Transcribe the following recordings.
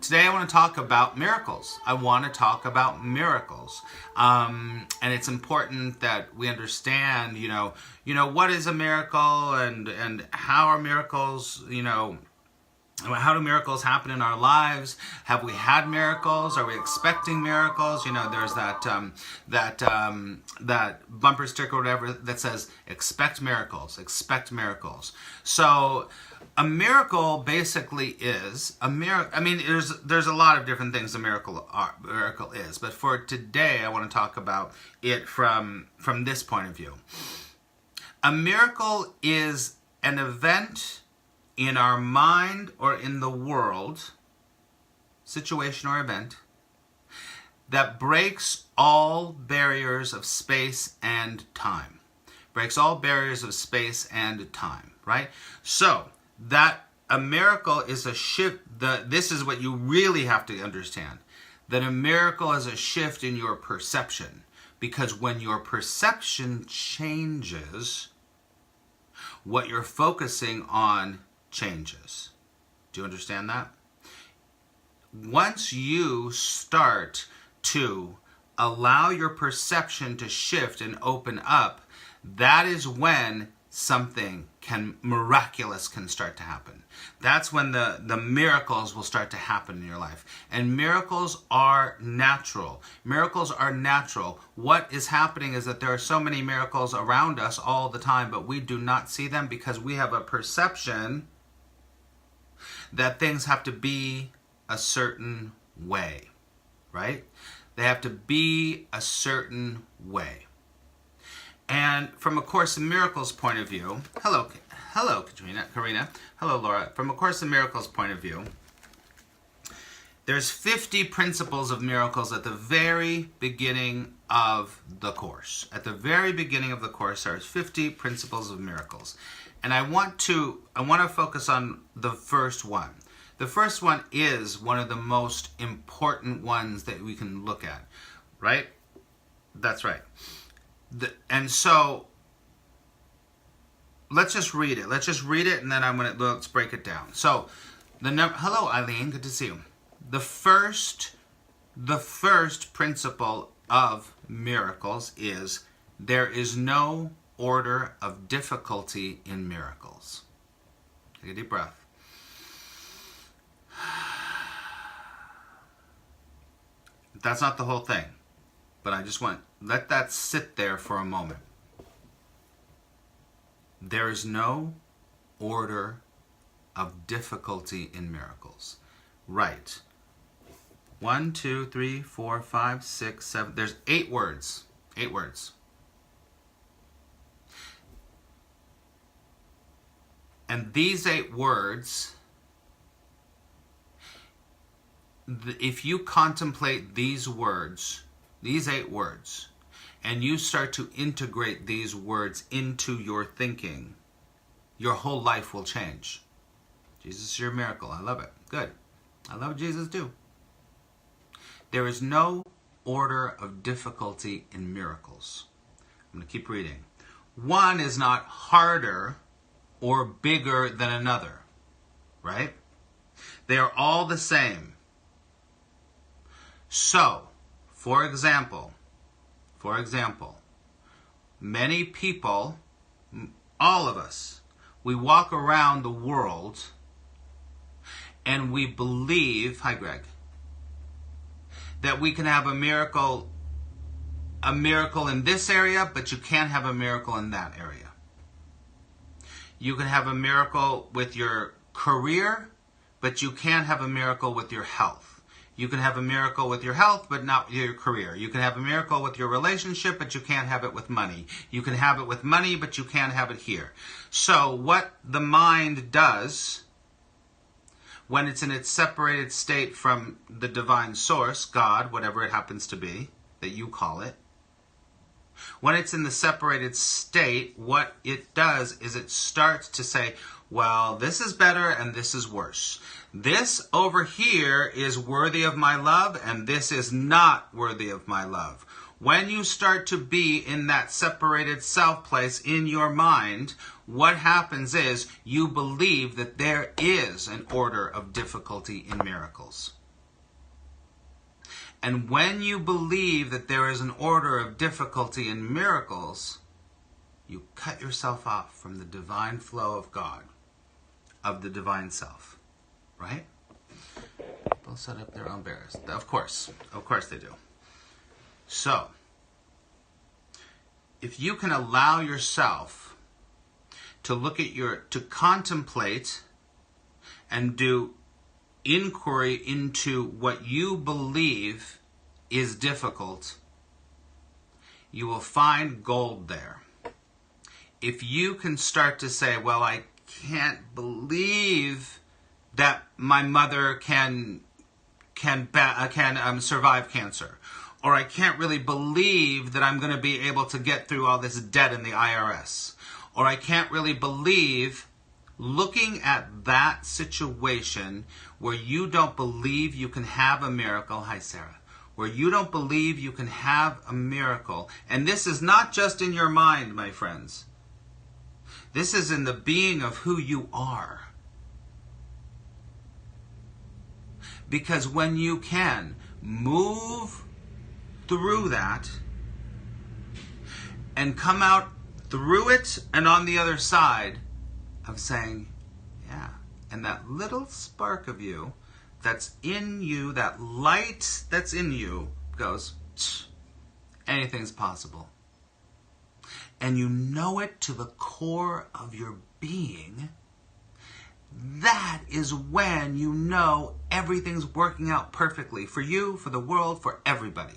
today I want to talk about miracles. I want to talk about miracles. And it's important that we understand, what is a miracle and how are miracles, how do miracles happen in our lives? Have we had miracles? Are we expecting miracles? There's that bumper sticker or whatever that says, expect miracles, expect miracles. So a miracle basically is a miracle. I mean, there's a lot of different things a miracle is, but for today, I want to talk about it from this point of view. A miracle is an event in our mind or in the world, situation or event, that breaks all barriers of space and time. Breaks all barriers of space and time, right? So, that a miracle is a shift. This is what you really have to understand. That a miracle is a shift in your perception. Because when your perception changes, what you're focusing on changes. Do you understand that? Once you start to allow your perception to shift and open up, that is when something miraculous can start to happen. That's when the miracles will start to happen in your life. And miracles are natural. Miracles are natural. What is happening is that there are so many miracles around us all the time, but we do not see them because we have a perception that things have to be a certain way, right? They have to be a certain way. And from A Course in Miracles point of view, hello, Karina, hello, Laura. From A Course in Miracles point of view, there's 50 principles of miracles at the very beginning of the Course. At the very beginning of the Course, there's 50 principles of miracles. And I want to focus on the first one. The first one is one of the most important ones that we can look at, right? That's right. And so let's just read it. And then let's break it down. So hello, Eileen, good to see you. The first principle of miracles is there is no order of difficulty in miracles. Take a deep breath. That's not the whole thing, but I just let that sit there for a moment. There is no order of difficulty in miracles. Right. 1, 2, 3, 4, 5, 6, 7. There's 8 words. 8 words. And these 8 words, if you contemplate these words, these 8 words, and you start to integrate these words into your thinking, your whole life will change. Jesus is your miracle. I love it. Good. I love Jesus too. There is no order of difficulty in miracles. I'm going to keep reading. One is not harder or bigger than another, right? They are all the same. So, for example, many people, all of us, we walk around the world and we believe, hi Greg, that we can have a miracle in this area, but you can't have a miracle in that area. You can have a miracle with your career, but you can't have a miracle with your health. You can have a miracle with your health, but not with your career. You can have a miracle with your relationship, but you can't have it with money. You can have it with money, but you can't have it here. So what the mind does when it's in its separated state from the divine source, God, whatever it happens to be, that you call it, when it's in the separated state, what it does is it starts to say, well, this is better and this is worse. This over here is worthy of my love and this is not worthy of my love. When you start to be in that separated self place in your mind, what happens is you believe that there is an order of difficulty in miracles. And when you believe that there is an order of difficulty in miracles, you cut yourself off from the divine flow of God, of the divine self. Right? They'll set up their own barriers. Of course they do. So, if you can allow yourself to to contemplate and do inquiry into what you believe is difficult, you will find gold there. If you can start to say, well, I can't believe that my mother can survive cancer, or I can't really believe that I'm going to be able to get through all this debt in the IRS, or I can't really believe, looking at that situation where you don't believe you can have a miracle, hi Sarah, where you don't believe you can have a miracle, and this is not just in your mind, my friends, this is in the being of who you are. Because when you can move through that and come out through it and on the other side of saying, yeah, and that little spark of you that's in you, that light that's in you goes, anything's possible. And you know it to the core of your being, that is when you know everything's working out perfectly for you, for the world, for everybody.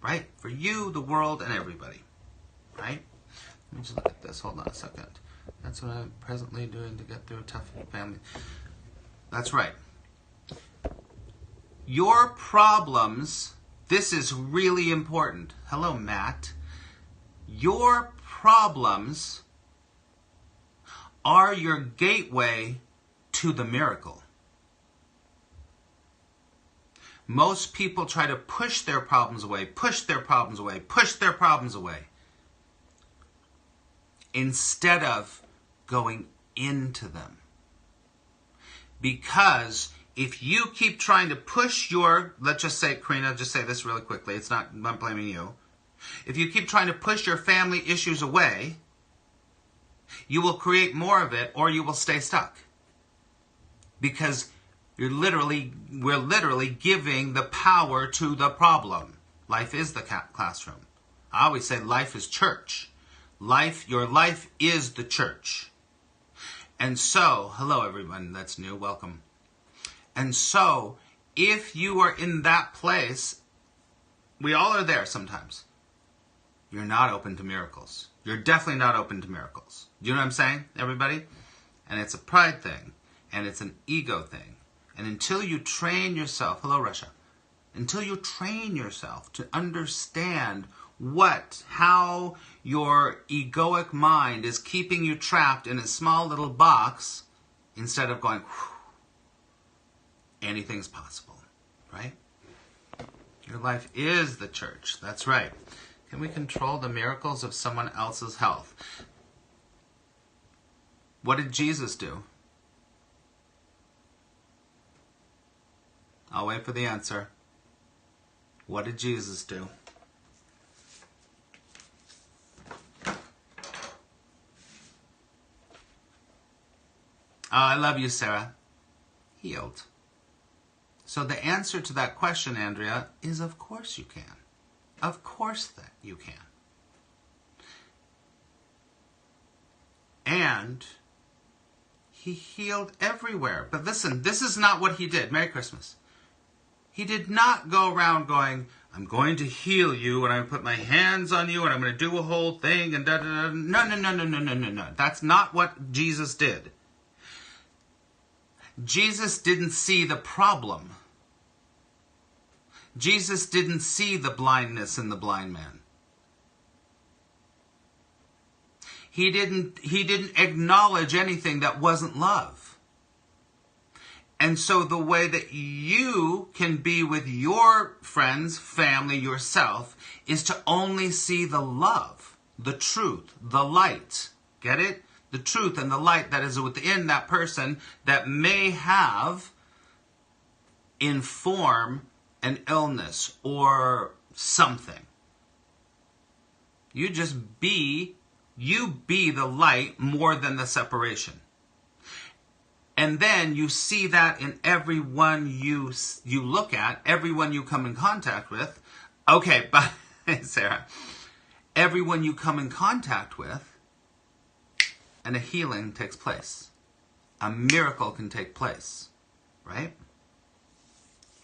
Right? For you, the world, and everybody. Right? Let me just look at this. Hold on a second. That's what I'm presently doing to get through a tough family. That's right. Your problems, this is really important. Hello, Matt. Your problems are your gateway to the miracle. Most people try to push their problems away, instead of going into them. Because if you keep trying to push your, let's just say, Karina, just say this really quickly, I'm not blaming you. If you keep trying to push your family issues away, you will create more of it, or you will stay stuck. Because we're literally giving the power to the problem. Life is the classroom. I always say life is church. Your life is the church. And so, hello everyone that's new, welcome. And so, if you are in that place, we all are there sometimes. You're not open to miracles. You're definitely not open to miracles. Do you know what I'm saying, everybody? And it's a pride thing. And it's an ego thing. And until you train yourself, hello Russia, until you train yourself to understand how your egoic mind is keeping you trapped in a small little box, instead of going, anything's possible, right? Your life is the church. That's right. Can we control the miracles of someone else's health? What did Jesus do? I'll wait for the answer. What did Jesus do? Oh, I love you, Sarah. Healed. So the answer to that question, Andrea, is of course you can. Of course that you can. And he healed everywhere. But listen, this is not what he did. Merry Christmas. He did not go around going, I'm going to heal you, and I'm going to put my hands on you, and I'm going to do a whole thing, and da-da-da. No. That's not what Jesus did. Jesus didn't see the problem. Jesus didn't see the blindness in the blind man. He didn't acknowledge anything that wasn't love. And so the way that you can be with your friends, family, yourself, is to only see the love, the truth, the light. Get it? The truth and the light that is within that person that may have in form an illness or something. You just be the light more than the separation. And then you see that in everyone you look at, everyone you come in contact with. Okay, but Sarah, everyone you come in contact with, and a healing takes place. A miracle can take place, right?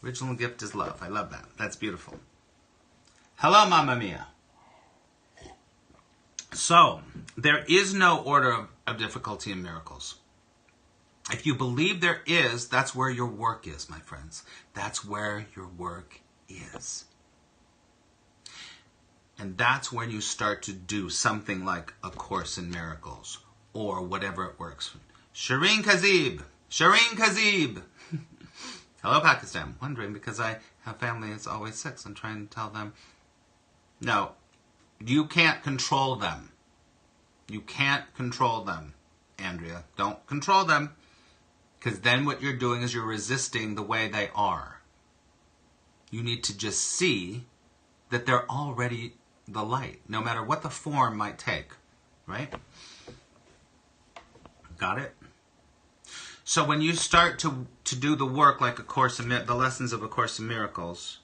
Original gift is love. I love that. That's beautiful. Hello, Mamma Mia. So, there is no order of difficulty in miracles. If you believe there is, that's where your work is, my friends. That's where your work is. And that's when you start to do something like A Course in Miracles or whatever it works. Shireen Kazib. Shireen Kazib. Hello, Pakistan. Wondering because I have family that's always 6. I'm trying to tell them, no, you can't control them. You can't control them, Andrea. Don't control them. Because then what you're doing is you're resisting the way they are. You need to just see that they're already the light, no matter what the form might take, right? Got it? So when you start to do the work like the lessons of A Course in Miracles,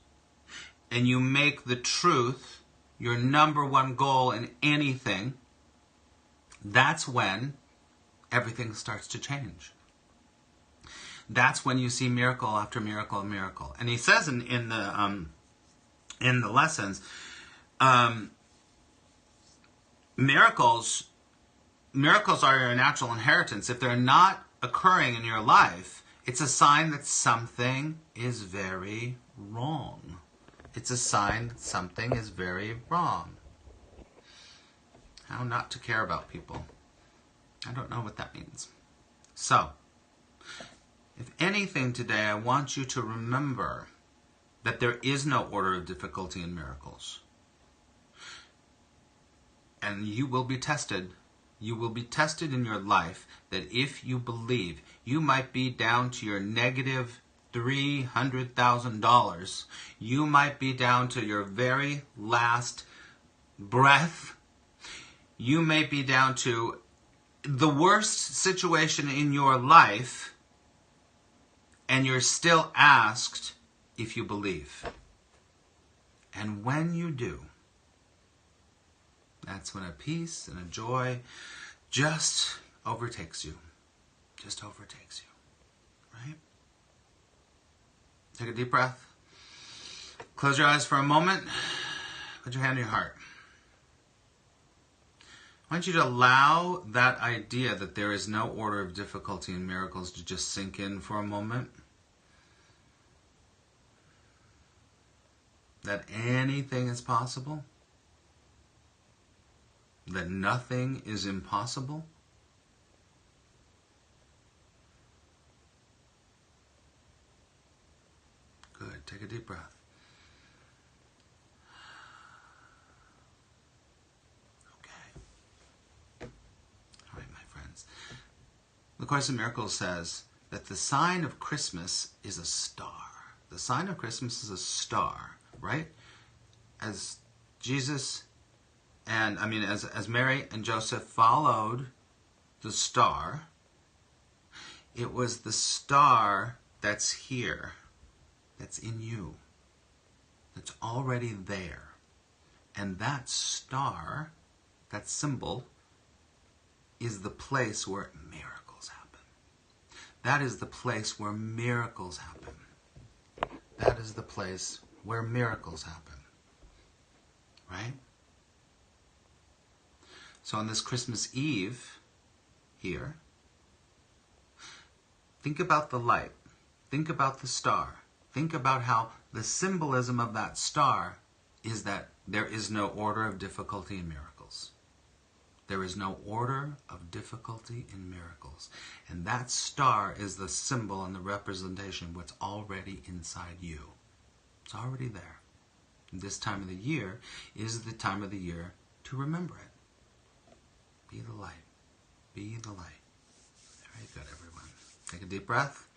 and you make the truth your number one goal in anything, that's when everything starts to change. That's when you see miracle after miracle and miracle. And he says in the lessons, miracles are your natural inheritance. If they're not occurring in your life, it's a sign that something is very wrong. It's a sign that something is very wrong. How not to care about people. I don't know what that means. So, if anything today, I want you to remember that there is no order of difficulty in miracles. And you will be tested. You will be tested in your life that if you believe, you might be down to your negative $300,000. You might be down to your very last breath. You may be down to the worst situation in your life, and you're still asked if you believe. And when you do, that's when a peace and a joy just overtakes you. Just overtakes you. Right? Take a deep breath. Close your eyes for a moment. Put your hand on your heart. I want you to allow that idea that there is no order of difficulty in miracles to just sink in for a moment. That anything is possible. That nothing is impossible. Good. Take a deep breath. The Course in Miracles says that the sign of Christmas is a star. The sign of Christmas is a star, right? As Jesus and, as Mary and Joseph followed the star, it was the star that's here, that's in you, that's already there. And that star, that symbol, is the place where miracles happen. That is the place where miracles happen. That is the place where miracles happen. Right? So on this Christmas Eve here, think about the light. Think about the star. Think about how the symbolism of that star is that there is no order of difficulty in miracles. There is no order of difficulty in miracles. And that star is the symbol and the representation of what's already inside you. It's already there. And this time of the year is the time of the year to remember it. Be the light. Be the light. Very good, everyone. Take a deep breath.